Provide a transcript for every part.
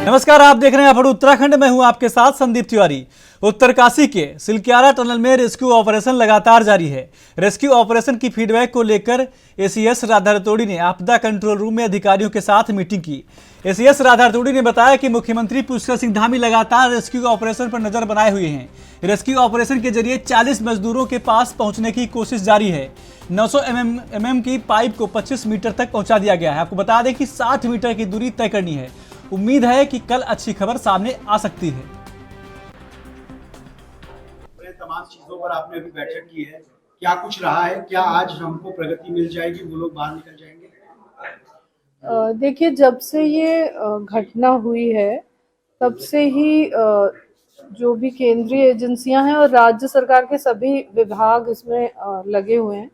नमस्कार, आप देख रहे हैं अपना उत्तराखंड में हूं आपके साथ संदीप तिवारी। उत्तरकाशी के सिलक्यारा टनल में रेस्क्यू ऑपरेशन लगातार जारी है। रेस्क्यू ऑपरेशन की फीडबैक को लेकर एसीएस राधा रतोड़ी ने आपदा कंट्रोल रूम में अधिकारियों के साथ मीटिंग की। एसीएस राधा रतोड़ी ने बताया कि मुख्यमंत्री पुष्कर सिंह धामी लगातार रेस्क्यू ऑपरेशन पर नजर बनाए हुए हैं। रेस्क्यू ऑपरेशन के जरिए 40 मजदूरों के पास पहुंचने की कोशिश जारी है। 900 mm की पाइप को 25 मीटर तक पहुंचा दिया गया है। आपको बता दें कि 60 मीटर की दूरी तय करनी है। उम्मीद है कि कल अच्छी खबर सामने आ सकती है। तमाम चीजों पर आपने अभी बैठक की है, क्या कुछ रहा है? क्या आज हमको प्रगति मिल जाएगी, वो लोग बाहर निकल जाएंगे? देखिए, जब से ये घटना हुई है तब से ही जो भी केंद्रीय एजेंसियां हैं और राज्य सरकार के सभी विभाग इसमें लगे हुए हैं।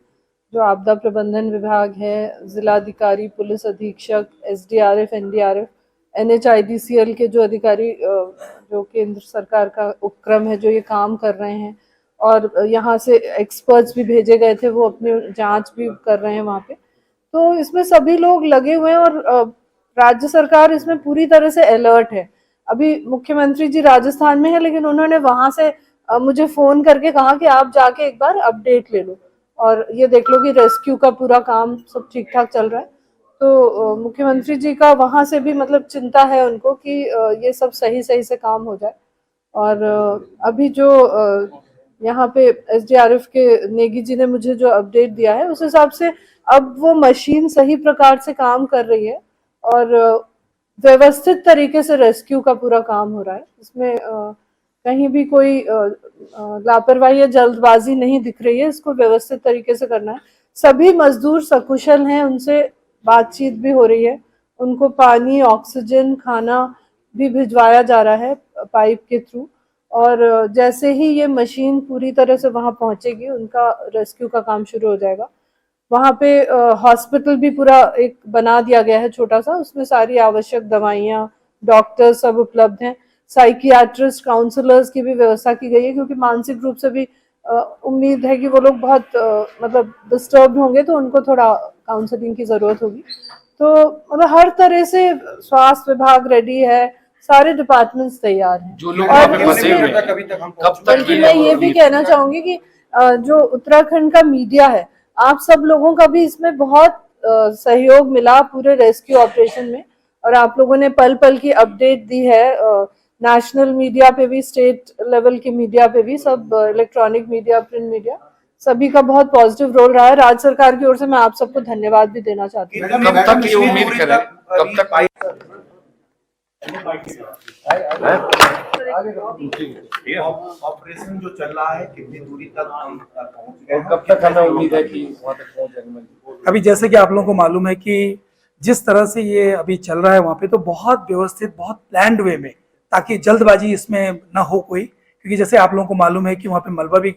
जो आपदा प्रबंधन विभाग है, जिलाधिकारी, पुलिस अधीक्षक, एसडीआरएफ, एनडीआरएफ, NHIDCL के जो अधिकारी जो केंद्र सरकार का उपक्रम है जो ये काम कर रहे हैं, और यहाँ से एक्सपर्ट्स भी भेजे गए थे, वो अपनी जांच भी कर रहे हैं वहाँ पे। तो इसमें सभी लोग लगे हुए हैं और राज्य सरकार इसमें पूरी तरह से अलर्ट है। अभी मुख्यमंत्री जी राजस्थान में है, लेकिन उन्होंने वहां से मुझे फोन करके कहा कि आप जाके एक बार अपडेट ले लो और ये देख लो कि रेस्क्यू का पूरा काम सब ठीक ठाक चल रहा है। तो मुख्यमंत्री जी का वहां से भी मतलब चिंता है उनको कि ये सब सही से काम हो जाए। और अभी जो यहाँ पे SDRF के नेगी जी ने मुझे जो अपडेट दिया है, उस हिसाब से अब वो मशीन सही प्रकार से काम कर रही है और व्यवस्थित तरीके से रेस्क्यू का पूरा काम हो रहा है। इसमें कहीं भी कोई लापरवाही या जल्दबाजी नहीं दिख रही है। इसको व्यवस्थित तरीके से करना है। सभी मजदूर सकुशल हैं, उनसे बातचीत भी हो रही है। उनको पानी, ऑक्सीजन, खाना भी भिजवाया जा रहा है पाइप के थ्रू। और जैसे ही ये मशीन पूरी तरह से वहां पहुंचेगी, उनका रेस्क्यू का काम शुरू हो जाएगा। वहां पे हॉस्पिटल भी पूरा एक बना दिया गया है छोटा सा, उसमें सारी आवश्यक दवाइयाँ, डॉक्टर सब उपलब्ध हैं। साइकियाट्रिस्ट, काउंसलर्स की भी व्यवस्था की गई है, क्योंकि मानसिक रूप से भी उम्मीद है कि वो लोग बहुत मतलब डिस्टर्ब होंगे, तो उनको थोड़ा काउंसलिंग की जरूरत होगी। तो मतलब हर तरह से स्वास्थ्य विभाग रेडी है, सारे डिपार्टमेंट्स तैयार हैं। जो लोग बल्कि मैं ये भी कहना चाहूंगी कि जो उत्तराखंड का मीडिया है, आप सब लोगों का भी इसमें बहुत सहयोग मिला पूरे रेस्क्यू ऑपरेशन में, और आप लोगों ने पल पल की अपडेट दी है। नेशनल मीडिया पे भी, स्टेट लेवल के मीडिया पे भी, सब इलेक्ट्रॉनिक मीडिया, प्रिंट मीडिया, सभी का बहुत पॉजिटिव रोल रहा है। राज्य सरकार की ओर से मैं आप सबको धन्यवाद भी देना चाहती हूँ। कब तक ये उम्मीद करें, कब तक ऑपरेशन जो चल रहा है कितनी दूरी तक पहुंच गए, कब तक हमें उम्मीद है कि वहां तक पहुंच जाएंगे? अभी जैसे कि आप लोगों को मालूम है कि जिस तरह से ये अभी चल रहा है वहाँ पे, तो बहुत व्यवस्थित, बहुत प्लान्ड वे में, ताकि जल्दबाजी इसमें ना हो कोई, क्योंकि जैसे आप लोगों को मालूम है कि वहाँ पे मलबा भी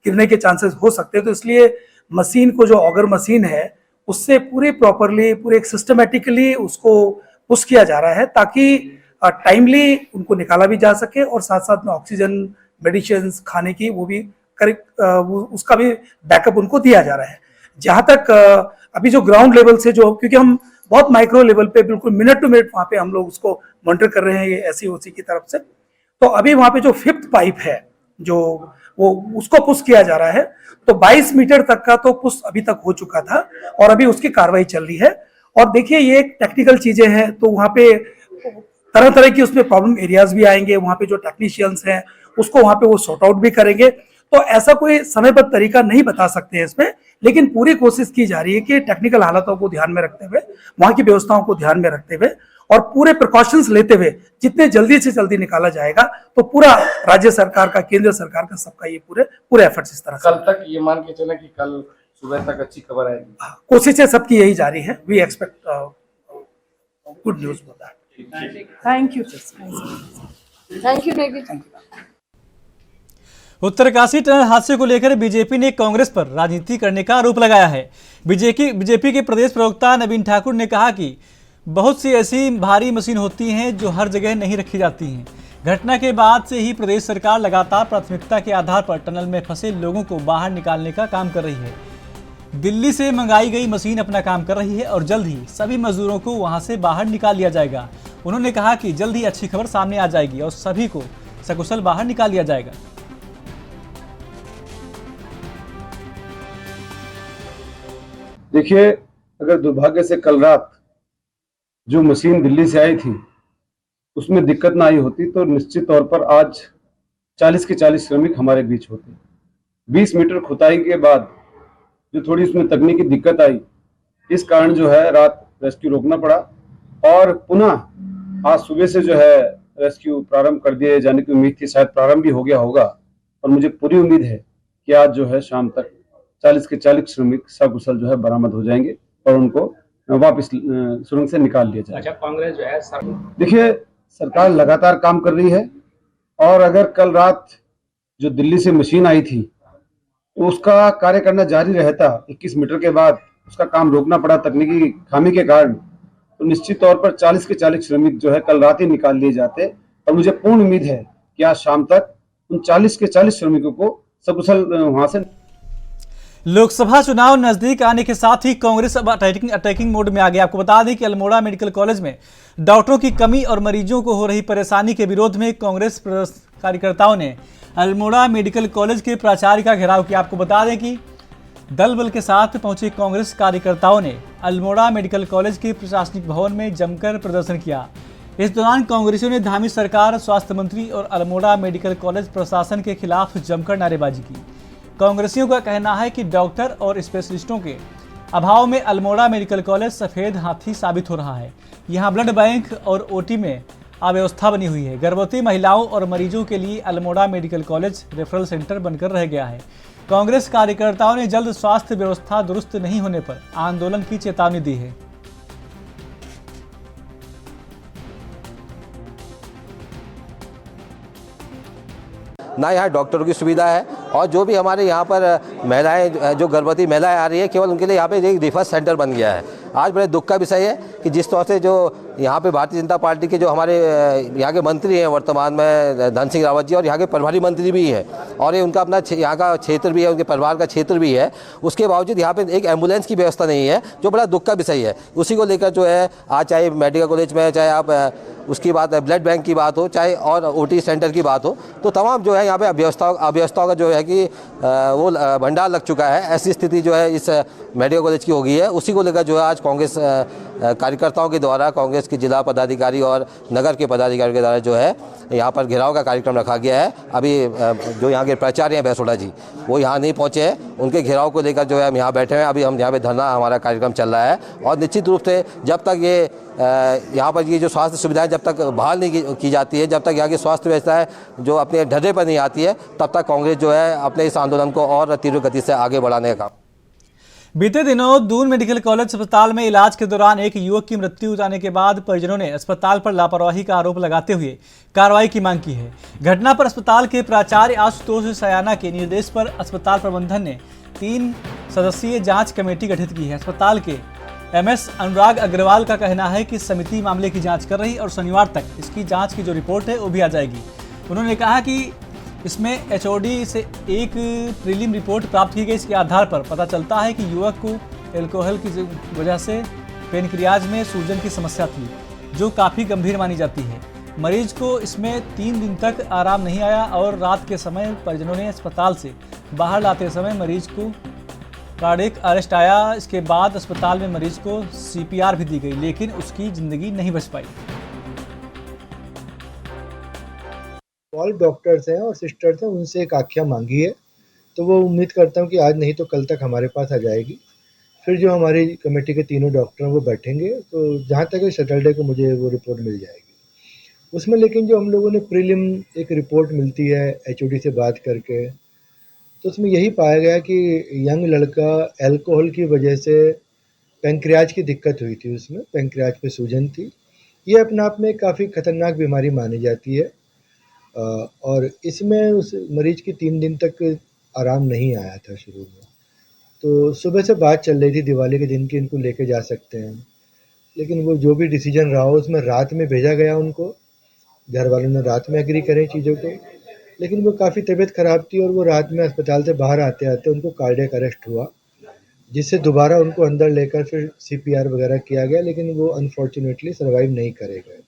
गिरने के चांसेस हो सकते हैं। तो इसलिए मशीन को, जो ऑगर मशीन है, उससे पूरे प्रॉपरली, पूरे एक सिस्टमेटिकली उसको पुश किया जा रहा है, ताकि टाइमली उनको निकाला भी जा सके, और साथ साथ में ऑक्सीजन, मेडिसिन, खाने की वो भी करेक्ट, उसका भी बैकअप उनको दिया जा रहा है। जहाँ तक अभी जो ग्राउंड लेवल से, जो क्योंकि हम बहुत माइक्रो लेवल पे, बिल्कुल मिनट टू मिनट वहाँ पे हम लोग उसको मॉनिटर कर रहे हैं ये SEOC की तरफ से। तो अभी वहाँ पे जो 5th पाइप है, जो वो उसको पुश किया जा रहा है, तो 22 मीटर तक का तो पुश अभी तक हो चुका था, और अभी उसकी कार्रवाई चल रही है। और देखिए, ये टेक्निकल चीजें हैं, तो वहाँ पे तरह तरह की उसमें प्रॉब्लम एरियाज भी आएंगे। वहाँ पे जो टेक्नीशियंस हैं उसको वहाँ पे वो सॉर्ट आउट भी करेंगे। तो ऐसा कोई समयबद्ध तरीका नहीं बता सकते हैं इसमें, लेकिन पूरी कोशिश की जा रही है कि टेक्निकल हालातों को ध्यान में रखते हुए, वहाँ की व्यवस्थाओं को ध्यान में रखते हुए और पूरे प्रिकॉशंस लेते हुए जितने जल्दी से जल्दी निकाला जाएगा, तो पूरा राज्य सरकार का, केंद्र सरकार का, सबका ये पूरे एफर्ट्स इस तरह से। कल तक ये मान के चले कि कल सुबह तक अच्छी खबर आएगी? कोशिशें सबकी यही जारी है। वी एक्सपेक्ट गुड न्यूज होता है। Thank you, thank you Negi. Uttarkashi tunnel हादसे को लेकर बीजेपी ने कांग्रेस पर राजनीति करने का आरोप लगाया है। बीजेपी के प्रदेश प्रवक्ता नवीन ठाकुर ने कहा कि बहुत सी ऐसी भारी मशीन होती हैं जो हर जगह नहीं रखी जाती हैं। घटना के बाद से ही प्रदेश सरकार लगातार प्राथमिकता के आधार पर टनल में फंसे लोगों को बाहर निकालने का काम कर रही है। दिल्ली से मंगाई गई मशीन अपना काम कर रही है और जल्द ही सभी मजदूरों को वहां से बाहर निकाल लिया जाएगा। उन्होंने कहा कि जल्द ही अच्छी खबर सामने आ जाएगी और सभी को सकुशल बाहर निकाल लिया जाएगा। देखिए, अगर दुर्भाग्य से कल रात जो मशीन दिल्ली से आई थी उसमें दिक्कत ना आई होती तो निश्चित तौर पर आज 40 के 40 श्रमिक हमारे बीच होते। 20 मीटर खुदाई के बाद जो थोड़ी उसमें तकनीकी दिक्कत आई, इस कारण जो है रात रेस्क्यू रोकना पड़ा और पुनः आज सुबह से जो है रेस्क्यू प्रारंभ कर दिए जाने की उम्मीद थी। शायद प्रारंभ भी हो गया होगा और मुझे पूरी उम्मीद है कि आज जो है शाम तक 40 के 40 श्रमिक सकुशल जो है बरामद हो जाएंगे और उनको वापस सुरंग से निकाल लिया जाएगा। अच्छा, कांग्रेस जो है देखिए, सरकार लगातार काम कर रही है और अगर कल रात जो दिल्ली से मशीन आई थी तो उसका कार्य करना जारी रहता, 21 मीटर के बाद उसका काम रोकना पड़ा तकनीकी खामी के कारण, तो निश्चित तौर पर 40 के 40 श्रमिक जो है कल रात ही निकाल लिए जाते और मुझे पूर्ण उम्मीद है कि आज शाम तक उन 40 के 40 श्रमिकों को सकुशल वहां से। लोकसभा चुनाव नजदीक आने के साथ ही कांग्रेस अब अटैकिंग मोड में आ गया। आपको बता दें कि अल्मोड़ा मेडिकल कॉलेज में डॉक्टरों की कमी और मरीजों को हो रही परेशानी के विरोध में कांग्रेस कार्यकर्ताओं ने अल्मोड़ा मेडिकल कॉलेज के प्राचार्य का घेराव किया। आपको बता दें कि दल बल के साथ पहुंचे कांग्रेस कार्यकर्ताओं ने अल्मोड़ा मेडिकल कॉलेज के प्रशासनिक भवन में जमकर प्रदर्शन किया। इस दौरान कांग्रेसियों ने धामी सरकार, स्वास्थ्य मंत्री और अल्मोड़ा मेडिकल कॉलेज प्रशासन के खिलाफ जमकर नारेबाजी की। कांग्रेसियों का कहना है कि डॉक्टर और स्पेशलिस्टों के अभाव में अल्मोड़ा मेडिकल कॉलेज सफेद हाथी साबित हो रहा है। यहाँ ब्लड बैंक और ओटी में अव्यवस्था बनी हुई है। गर्भवती महिलाओं और मरीजों के लिए Almora medical college referral centre बनकर रह गया है। कांग्रेस कार्यकर्ताओं ने जल्द स्वास्थ्य व्यवस्था दुरुस्त नहीं होने पर आंदोलन की चेतावनी दी है। ना यहाँ डॉक्टरों की सुविधा है और जो भी हमारे यहाँ पर महिलाएं, जो गर्भवती महिलाएं आ रही है, केवल उनके लिए यहाँ पे एक रेफर सेंटर बन गया है। आज बड़े दुख का विषय है कि जिस तरह से जो यहाँ पे भारतीय जनता पार्टी के जो हमारे यहाँ के मंत्री हैं वर्तमान में, धन सिंह रावत जी, और यहाँ के प्रभारी मंत्री भी हैं और ये उनका अपना यहाँ का क्षेत्र भी है, उनके परिवार का क्षेत्र भी है, उसके बावजूद यहाँ पे एक एम्बुलेंस की व्यवस्था नहीं है, जो बड़ा दुख का विषय है। उसी को लेकर जो है आज चाहे मेडिकल कॉलेज में, चाहे आप उसकी बात ब्लड बैंक की बात हो, चाहे और ओटी सेंटर की बात हो, तो तमाम जो है यहाँ पे अव्यवस्थाओं का जो है कि वो भंडार लग चुका है। ऐसी स्थिति जो है इस मेडिकल कॉलेज की हो गई है। उसी को लेकर जो है आज कांग्रेस कार्यकर्ताओं के द्वारा, कांग्रेस के जिला पदाधिकारी और नगर के पदाधिकारी के द्वारा जो है यहाँ पर घेराव का कार्यक्रम रखा गया है। अभी जो यहाँ के प्राचार्य हैं बैसोड़ा जी, वो यहाँ नहीं पहुँचे हैं, उनके घेराव को लेकर जो है हम यहाँ बैठे हैं। अभी हम यहाँ पे धरना, हमारा कार्यक्रम चल रहा है और निश्चित रूप से जब तक ये यहाँ पर ये जो स्वास्थ्य सुविधाएं जब तक बहाल नहीं की जाती है, जब तक यहाँ की स्वास्थ्य व्यवस्थाएं जो अपने ढर्रे पर नहीं आती है, तब तक कांग्रेस जो है अपने इस आंदोलन को और तीव्र गति से आगे बढ़ाने का। बीते दिनों दून मेडिकल कॉलेज अस्पताल में इलाज के दौरान एक युवक की मृत्यु हो जाने के बाद परिजनों ने अस्पताल पर लापरवाही का आरोप लगाते हुए कार्रवाई की मांग की है। घटना पर अस्पताल के प्राचार्य आशुतोष सयाना के निर्देश पर अस्पताल प्रबंधन ने 3 सदस्यीय जांच कमेटी गठित की है। अस्पताल के MS अनुराग अग्रवाल का कहना है कि समिति मामले की जाँच कर रही और शनिवार तक इसकी जाँच की जो रिपोर्ट है वो भी आ जाएगी। उन्होंने कहा कि इसमें HOD से एक प्रीलिम रिपोर्ट प्राप्त की गई। इसके आधार पर पता चलता है कि युवक को एल्कोहल की वजह से पेनक्रियाज में सूजन की समस्या थी, जो काफ़ी गंभीर मानी जाती है। मरीज को इसमें 3 दिन तक आराम नहीं आया और रात के समय परिजनों ने अस्पताल से बाहर लाते समय मरीज को कार्डियक अरेस्ट आया। इसके बाद अस्पताल में मरीज को CPR भी दी गई, लेकिन उसकी ज़िंदगी नहीं बच पाई। ऑल डॉक्टर्स हैं और सिस्टर्स हैं, उनसे एक आख्या मांगी है, तो वो उम्मीद करता हूँ कि आज नहीं तो कल तक हमारे पास आ जाएगी। फिर जो हमारी कमेटी के तीनों डॉक्टर हैं वो बैठेंगे, तो जहाँ तक है सैटरडे को मुझे वो रिपोर्ट मिल जाएगी उसमें। लेकिन जो हम लोगों ने प्रीलिम एक रिपोर्ट मिलती है HOD से बात करके, तो उसमें यही पाया गया कि यंग लड़का एल्कोहल की वजह से पेनक्रियाज की दिक्कत हुई थी, उसमें पेनक्रियाज पे सूजन थी। ये अपने आप में काफ़ी खतरनाक बीमारी मानी जाती है और इसमें उस मरीज की 3 दिन तक आराम नहीं आया था शुरू में। तो सुबह से बात चल रही थी दिवाली के दिन की इनको लेके जा सकते हैं, लेकिन वो जो भी डिसीजन रहा हो उसमें रात में भेजा गया उनको। घर वालों ने रात में एग्री करे चीज़ों को, लेकिन वो काफ़ी तबीयत ख़राब थी और वो रात में अस्पताल से बाहर आते आते उनको कार्डियक अरेस्ट हुआ, जिससे दोबारा उनको अंदर लेकर फिर CPR वगैरह किया गया, लेकिन वो अनफॉर्चुनेटली सर्वाइव नहीं करे गए।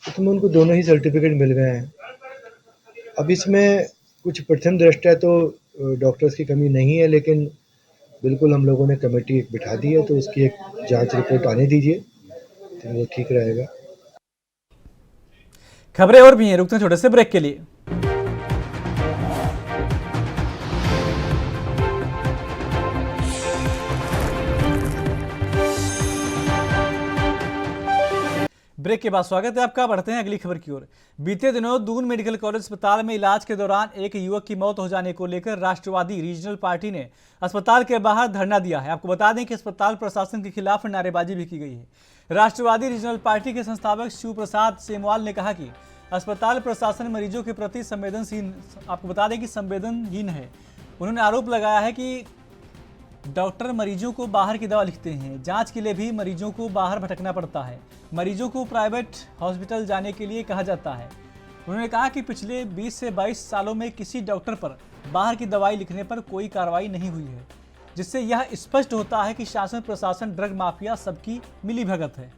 उसमें उनको दोनों ही सर्टिफिकेट मिल गए हैं। अब इसमें कुछ प्रथम दृष्टया तो डॉक्टर्स की कमी नहीं है, लेकिन बिल्कुल हम लोगों ने कमेटी एक बिठा दी है, तो उसकी एक जांच रिपोर्ट आने दीजिए, तो वो ठीक रहेगा। खबरें और भी हैं, रुकते हैं छोटे से ब्रेक के लिए। ब्रेक के बाद स्वागत है आपका। बढ़ते हैं अगली खबर की ओर। बीते दिनों दून मेडिकल कॉलेज अस्पताल में इलाज के दौरान एक युवक की मौत हो जाने को लेकर राष्ट्रवादी रीजनल पार्टी ने अस्पताल के बाहर धरना दिया है। आपको बता दें कि अस्पताल प्रशासन के खिलाफ नारेबाजी भी की गई है। राष्ट्रवादी रीजनल पार्टी के संस्थापक शिव प्रसाद सेमवाल ने कहा कि अस्पताल प्रशासन मरीजों के प्रति संवेदनहीन है। उन्होंने आरोप लगाया है कि डॉक्टर मरीजों को बाहर की दवा लिखते हैं। जांच के लिए भी मरीजों को बाहर भटकना पड़ता है। मरीजों को प्राइवेट हॉस्पिटल जाने के लिए कहा जाता है। उन्होंने कहा कि पिछले 20 से 22 सालों में किसी डॉक्टर पर बाहर की दवाई लिखने पर कोई कार्रवाई नहीं हुई है, जिससे यह स्पष्ट होता है कि शासन प्रशासन ड्रग माफिया सबकी मिलीभगत है।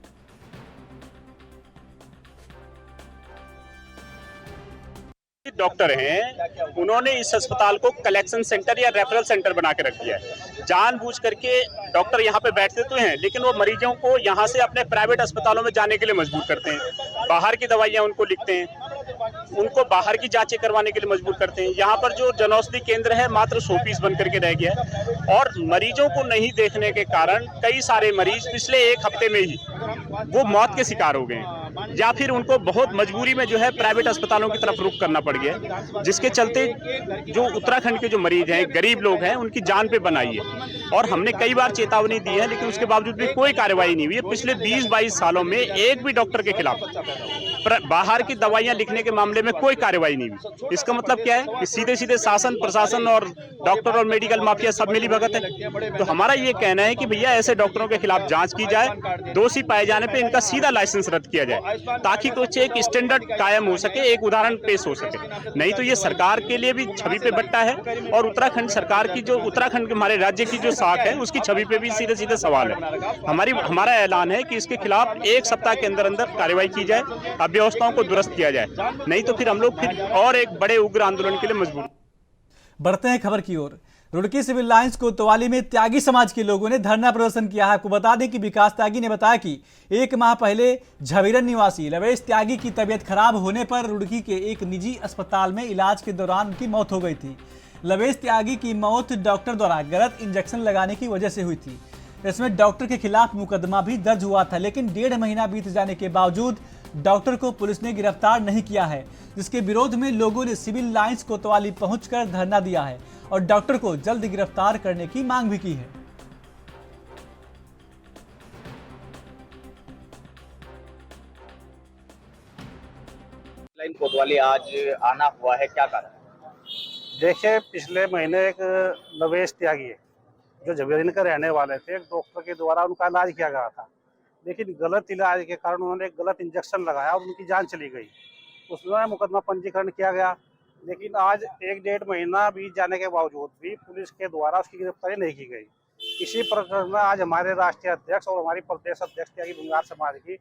डॉक्टर हैं, उन्होंने इस अस्पताल को कलेक्शन सेंटर या रेफरल सेंटर बना के रख दिया है। जानबूझ करके डॉक्टर यहाँ पे बैठते तो हैं, लेकिन वो मरीजों को यहाँ से अपने प्राइवेट अस्पतालों में जाने के लिए मजबूर करते हैं। बाहर की दवाइयाँ उनको लिखते हैं, उनको बाहर की जांचें करवाने के लिए मजबूर करते हैं। यहाँ पर जो जनौषधि केंद्र है मात्र 100 पीस बन करके रह गया है, और मरीजों को नहीं देखने के कारण कई सारे मरीज पिछले एक हफ्ते में ही वो मौत के शिकार हो गए हैं, या फिर उनको बहुत मजबूरी में जो है प्राइवेट अस्पतालों की तरफ रुख करना पड़ गया, जिसके चलते जो उत्तराखंड के जो मरीज हैं, गरीब लोग हैं, उनकी जान पे बनाई है। और हमने कई बार चेतावनी दी है, लेकिन उसके बावजूद भी कोई कार्रवाई नहीं हुई है। पिछले 20-22 सालों में एक भी डॉक्टर के खिलाफ बाहर की दवाइयां लिखने के मामले में कोई कार्रवाई नहीं हुई। इसका मतलब क्या है कि सीधे सीधे शासन प्रशासन और डॉक्टर और मेडिकल माफिया सब मिली भगत है। तो हमारा ये कहना है कि भैया ऐसे डॉक्टरों के खिलाफ जांच की जाए, दोषी पाए जाने पे इनका सीधा लाइसेंस रद्द किया जाए, ताकि कुछ एक स्टैंडर्ड कायम हो सके, एक उदाहरण पेश हो सके। नहीं तो ये सरकार के लिए भी छवि पे बट्टा है, और उत्तराखंड सरकार की जो उत्तराखंड के हमारे राज्य की जो साख है उसकी छवि पे भी सीधे सीधे सवाल है। हमारा ऐलान है कि इसके खिलाफ 1 सप्ताह के अंदर अंदर कार्रवाई की जाए, अव्यवस्थाओं को दुरुस्त किया जाए, नहीं तो फिर हम लोग फिर और एक बड़े उग्र आंदोलन के लिए मजबूर। बढ़ते हैं खबर की ओर। रुड़की सिविल लाइंस कोतवाली में त्यागी समाज के लोगों ने धरना प्रदर्शन किया है। आपको बता दें कि विकास त्यागी ने बताया कि 1 माह पहले झवीरन निवासी लवेश त्यागी की तबीयत खराब होने पर रुड़की के एक निजी अस्पताल में इलाज के दौरान उनकी मौत हो गई थी। लवेश त्यागी की मौत डॉक्टर द्वारा गलत इंजेक्शन लगाने की वजह से हुई थी। इसमें डॉक्टर के खिलाफ मुकदमा भी दर्ज हुआ था, लेकिन 1.5 महीना बीत जाने के बावजूद डॉक्टर को पुलिस ने गिरफ्तार नहीं किया है, जिसके विरोध में लोगों ने सिविल लाइंस कोतवाली पहुंचकर धरना दिया है और डॉक्टर को जल्द गिरफ्तार करने की मांग भी की है। लाइन कोतवाली आज आना हुआ है, क्या कारण? देखिए, पिछले महीने एक लवेश त्यागी है जो झवेरिन के रहने वाले थे, एक डॉक्टर के द्वारा उनका इलाज किया गया था, लेकिन गलत इलाज के कारण उन्होंने एक गलत इंजेक्शन लगाया और उनकी जान चली गई। उसमें मुकदमा पंजीकरण किया गया, लेकिन आज 1-1.5 महीना बीत जाने के बावजूद भी पुलिस के द्वारा उसकी गिरफ्तारी नहीं की गई। इसी प्रकरण में आज हमारे राष्ट्रीय अध्यक्ष और हमारी प्रदेश अध्यक्ष त्यागी भुंगार समाज की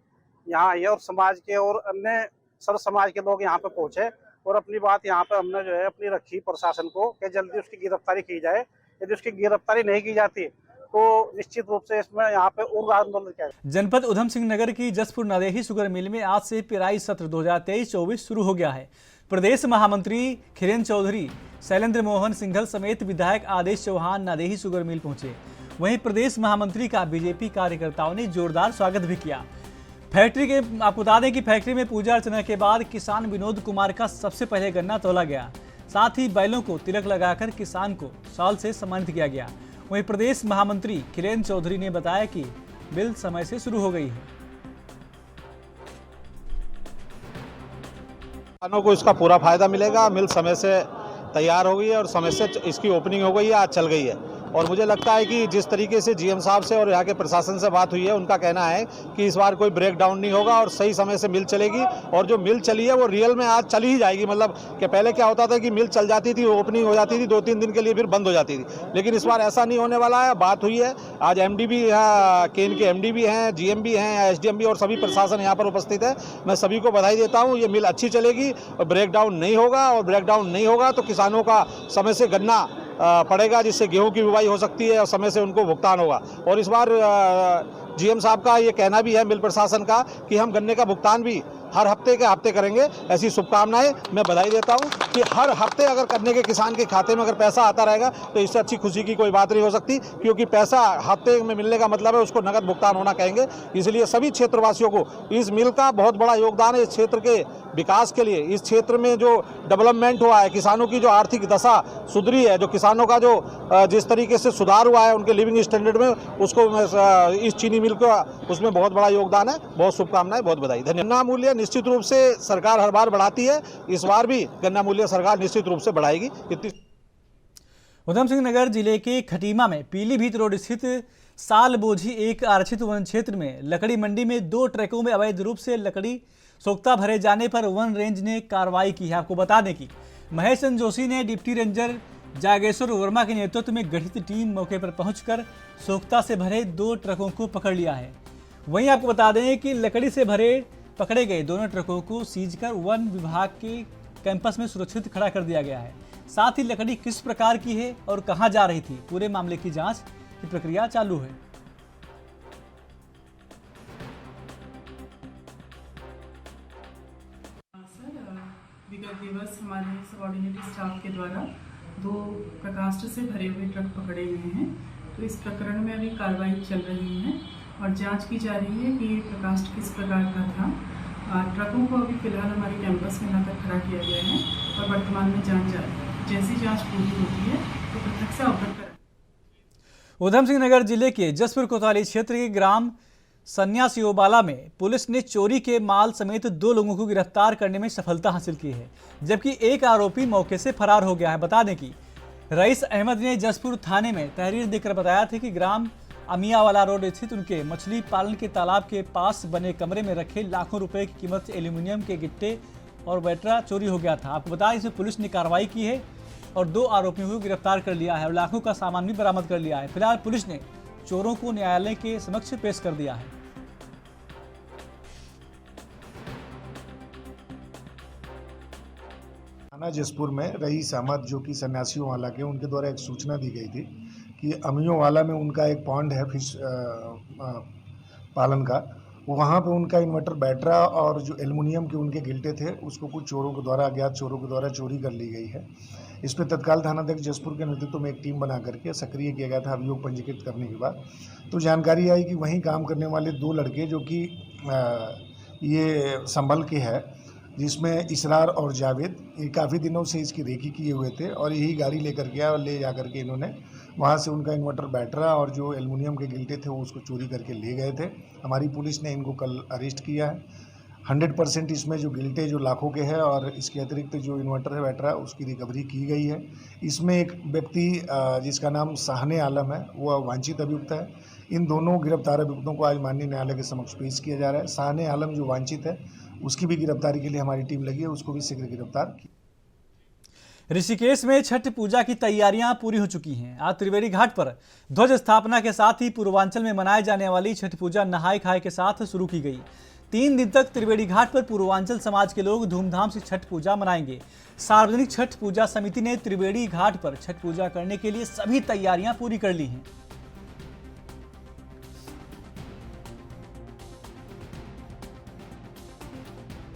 यहाँ आई और समाज के और अन्य सर्व समाज के लोग यहाँ पे पहुंचे और अपनी बात यहाँ पे हमने जो है अपनी रखी प्रशासन को कि जल्दी उसकी गिरफ्तारी की जाए। यदि उसकी गिरफ्तारी नहीं की जाती तो निश्चित रूप से इसमें यहाँ पे उग्र आंदोलन किया जाए। जनपद उधम सिंह नगर की जसपुर नादेही शुगर मिल में आज से पेराई सत्र 2023-24 शुरू हो गया है। प्रदेश महामंत्री खिरेन चौधरी, शैलेंद्र मोहन सिंघल समेत विधायक आदेश चौहान नादेही शुगर मिल पहुंचे। वहीं प्रदेश महामंत्री का बीजेपी कार्यकर्ताओं ने जोरदार स्वागत भी किया। आपको बता दें कि फैक्ट्री में पूजा अर्चना के बाद किसान विनोद कुमार का सबसे पहले गन्ना तोला गया। साथ ही बैलों को तिलक लगाकर किसान को शाल से सम्मानित किया गया। वहीं प्रदेश महामंत्री खिरेन चौधरी ने बताया कि मिल समय से शुरू हो गई है। किसानों को इसका पूरा फायदा मिलेगा। मिल समय से तैयार हो गई है और समय से इसकी ओपनिंग हो गई है, आज चल गई है। और मुझे लगता है कि जिस तरीके से जीएम साहब से और यहाँ के प्रशासन से बात हुई है, उनका कहना है कि इस बार कोई ब्रेक डाउन नहीं होगा और सही समय से मिल चलेगी। और जो मिल चली है वो रियल में आज चली ही जाएगी। मतलब कि पहले क्या होता था कि मिल चल जाती थी, ओपनिंग हो जाती थी 2-3 दिन के लिए, फिर बंद हो जाती थी, लेकिन इस बार ऐसा नहीं होने वाला है। बात हुई है, आज एमडी भी यहाँ केन के एमडी भी हैं, जीएम भी हैं, एसडीएम भी और सभी प्रशासन यहाँ पर उपस्थित है। मैं सभी को बधाई देता हूँ। ये मिल अच्छी चलेगी और ब्रेक डाउन नहीं होगा, और ब्रेक डाउन नहीं होगा तो किसानों का समय से गन्ना पड़ेगा, जिससे गेहूं की बुवाई हो सकती है और समय से उनको भुगतान होगा। और इस बार जीएम साहब का ये कहना भी है मिल प्रशासन का कि हम गन्ने का भुगतान भी हर हफ्ते के हफ्ते करेंगे। ऐसी शुभकामनाएं, मैं बधाई देता हूं कि हर हफ्ते अगर करने के किसान के खाते में अगर पैसा आता रहेगा तो इससे अच्छी खुशी की कोई बात नहीं हो सकती, क्योंकि पैसा हफ्ते में मिलने का मतलब है उसको नगद भुगतान होना कहेंगे। इसलिए सभी क्षेत्रवासियों को इस मिल का बहुत बड़ा योगदान है इस क्षेत्र के विकास के लिए। इस क्षेत्र में जो डेवलपमेंट हुआ है, किसानों की जो आर्थिक दशा सुधरी है, जो किसानों का जो जिस तरीके से सुधार हुआ है उनके लिविंग स्टैंडर्ड में, उसको इस चीनी मिल का उसमें बहुत बड़ा योगदान है। बहुत शुभकामनाएं, बहुत बधाई, धन्यवाद। गन्ना मूल्य निश्चित रूप से सरकार हर बार बढ़ाती है, इस बार भी गन्ना मूल्य सरकार निश्चित रूप से बढ़ाएगी। उधम सिंह नगर जिले के खटीमा में पीलीभीत रोड स्थित साल बोझी एक आरक्षित वन क्षेत्र में लकड़ी मंडी में 2 ट्रकों में अवैध रूप से लकड़ी सोख्ता भरे जाने पर वन रेंज ने कार्रवाई की है। आपको बता दें कि महेश चंद्र जोशी ने डिप्टी रेंजर जागेश्वर वर्मा के नेतृत्व में गठित टीम मौके पर पहुंचकर सोख्ता से भरे 2 ट्रकों को पकड़ लिया है। वहीं आपको बता दें कि लकड़ी से भरे पकड़े गए दोनों ट्रकों को सीज कर वन विभाग के कैंपस में सुरक्षित खड़ा कर दिया गया है। साथ ही लकड़ी किस प्रकार की है और कहां जा रही थी, पूरे मामले की जांच की प्रक्रिया चालू है। विगत दिवस हमारे सबऑर्डिनेट स्टाफ के द्वारा 2 प्रकाष्ठ से भरे हुए ट्रक पकड़े गए हैं। तो इस प्रकरण में अभी कार्रवाई चल रही है और जांच की जा रही है कि ये प्रकाष्ठ किस प्रकार का था। ट्रकों को अभी फिलहाल हमारे कैंपस में लाकर खड़ा किया गया है और वर्तमान में जांच जारी है। जैसी जांच पूरी होती है तो पृथक से अवगत करें। उधम सिंह नगर जिले के जसपुर कोतवाली क्षेत्र के ग्राम सन्यासियोबाला में पुलिस ने चोरी के माल समेत 2 लोगों को गिरफ्तार करने में सफलता हासिल की है, जबकि एक आरोपी मौके से फरार हो गया है। बता दें कि रईस अहमद ने जसपुर थाने में तहरीर देकर बताया था कि ग्राम अमियावाला रोड स्थित उनके मछली पालन के तालाब के पास बने कमरे में रखे लाखों रुपए की कीमत से एल्यूमिनियम के गिट्टे और बैटरा चोरी हो गया था। आपको बताया इसमें पुलिस ने कार्रवाई की है और 2 आरोपियों को गिरफ्तार कर लिया है और लाखों का सामान भी बरामद कर लिया है। फिलहाल पुलिस ने चोरों को न्यायालय के समक्ष पेश कर दिया है। थाना जसपुर में रईस अहमद जो कि सन्यासियों वाला के, उनके द्वारा एक सूचना दी गई थी कि अमियों वाला में उनका एक पॉन्ड है फिश पालन का, वहाँ पे उनका इन्वर्टर बैटरा और जो एल्युमिनियम के उनके गिल्टे थे उसको कुछ चोरों के द्वारा, अज्ञात चोरों के द्वारा चोरी कर ली गई है। इस पर तत्काल थानाध्यक्ष जसपुर के नेतृत्व में एक टीम बना करके सक्रिय किया गया था। अभियोग पंजीकृत करने के बाद तो जानकारी आई कि वहीं काम करने वाले 2 लड़के जो कि ये संभल के है, जिसमें इसरार और जावेद, ये काफ़ी दिनों से इसकी रेकी किए हुए थे और यही गाड़ी लेकर गया और ले जा करके इन्होंने वहाँ से उनका इन्वर्टर बैटरा और जो एल्युमिनियम के गिल्टे थे वो उसको चोरी करके ले गए थे। हमारी पुलिस ने इनको कल अरेस्ट किया है। 100% इसमें जो गिल्टे जो लाखों के हैं और इसके अतिरिक्त जो इन्वर्टर है बैटरा उसकी रिकवरी की गई है। इसमें एक व्यक्ति जिसका नाम शाहने आलम है वो वांछित अभियुक्त है। इन दोनों गिरफ्तार अभियुक्तों को आज माननीय न्यायालय के समक्ष पेश किया जा रहा है। शाहने आलम जो वांछित है उसकी भी गिरफ्तारी के लिए हमारी टीम लगी है, उसको भी शीघ्र गिरफ्तार की। ऋषिकेश में छठ पूजा की तैयारियां पूरी हो चुकी हैं। आज त्रिवेणी घाट पर ध्वज स्थापना के साथ ही पूर्वांचल में मनाए जाने वाली छठ पूजा नहाय खाए के साथ शुरू की गई। 3 दिन तक त्रिवेणी घाट पर पूर्वांचल समाज के लोग धूमधाम से छठ पूजा मनाएंगे। सार्वजनिक छठ पूजा समिति ने त्रिवेणी घाट पर छठ पूजा करने के लिए सभी तैयारियां पूरी कर ली हैं।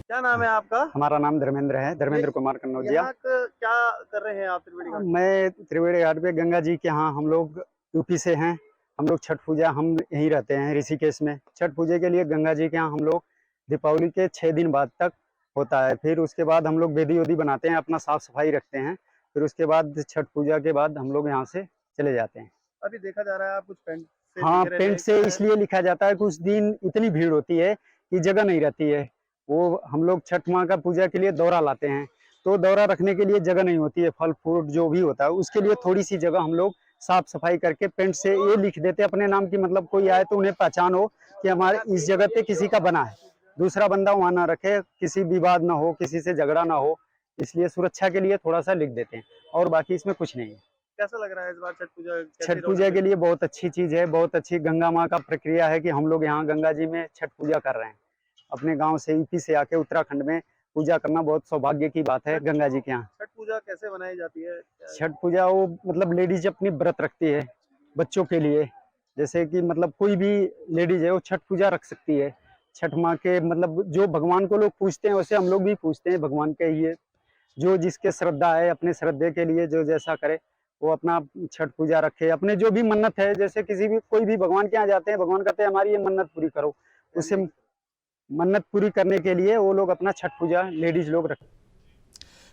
क्या नाम है आपका? हमारा नाम धर्मेंद्र है, धर्मेंद्र कुमार कन्नौजिया। यहाँ क्या कर रहे हैं आप त्रिवेणी घाट? मैं त्रिवेणी घाट पे गंगा जी के यहाँ, हम लोग यूपी से हैं। हम लोग छठ पूजा हम यहीं रहते हैं ऋषिकेश में। छठ पूजा के लिए गंगा जी के यहाँ हम लोग दीपावली के 6 दिन बाद तक होता है। फिर उसके बाद हम लोग वेदी वेदी बनाते हैं, अपना साफ सफाई रखते हैं। फिर उसके बाद छठ पूजा के बाद हम लोग यहाँ से चले जाते हैं। अभी देखा जा रहा है आप कुछ पेंट से हाँ, लिख रहे पेंट हैं। से इसलिए लिखा जाता है, कुछ दिन इतनी भीड़ होती है कि जगह नहीं रहती है। वो हम लोग छठ माँ का पूजा के लिए दौरा लाते हैं, तो दौरा रखने के लिए जगह नहीं होती है। फल फ्रूट जो भी होता है उसके लिए थोड़ी सी जगह हम लोग साफ सफाई करके पेंट से ये लिख देते अपने नाम की, मतलब कोई आए तो उन्हें पहचान हो कि हमारे इस जगह पे किसी का बना है, दूसरा बंदा वहां ना रखे, किसी विवाद ना हो, किसी से झगड़ा ना हो, इसलिए सुरक्षा के लिए थोड़ा सा लिख देते हैं, और बाकी इसमें कुछ नहीं है। कैसा लग रहा है इस बार छठ पूजा? छठ पूजा के लिए बहुत अच्छी चीज है, बहुत अच्छी गंगा माँ का प्रक्रिया है कि हम लोग यहाँ गंगा जी में छठ पूजा कर रहे हैं। अपने गांव से यूपी से आके उत्तराखंड में पूजा करना बहुत सौभाग्य की बात है गंगा जी के यहाँ। छठ पूजा कैसे मनाई जाती है? छठ पूजा वो मतलब लेडीज अपनी व्रत रखती है बच्चों के लिए, जैसे कि मतलब कोई भी लेडीज है वो छठ पूजा रख सकती है। छठ माँ के मतलब जो भगवान को लोग पूजते हैं वैसे हम लोग भी पूजते हैं भगवान के लिए, जो जिसके श्रद्धा है अपने श्रद्धे के लिए जो जैसा करे वो अपना छठ पूजा रखे, अपने जो भी मन्नत है, जैसे किसी भी कोई भी भगवान के यहाँ जाते हैं, भगवान कहते हैं हमारी ये मन्नत पूरी करो, उससे मन्नत पूरी करने के लिए वो लोग अपना छठ पूजा लेडीज लोग रखते हैं।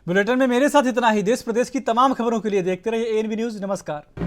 बुलेटिन में मेरे साथ इतना ही। देश प्रदेश की तमाम खबरों के लिए देखते रहिए ANV न्यूज़। नमस्कार।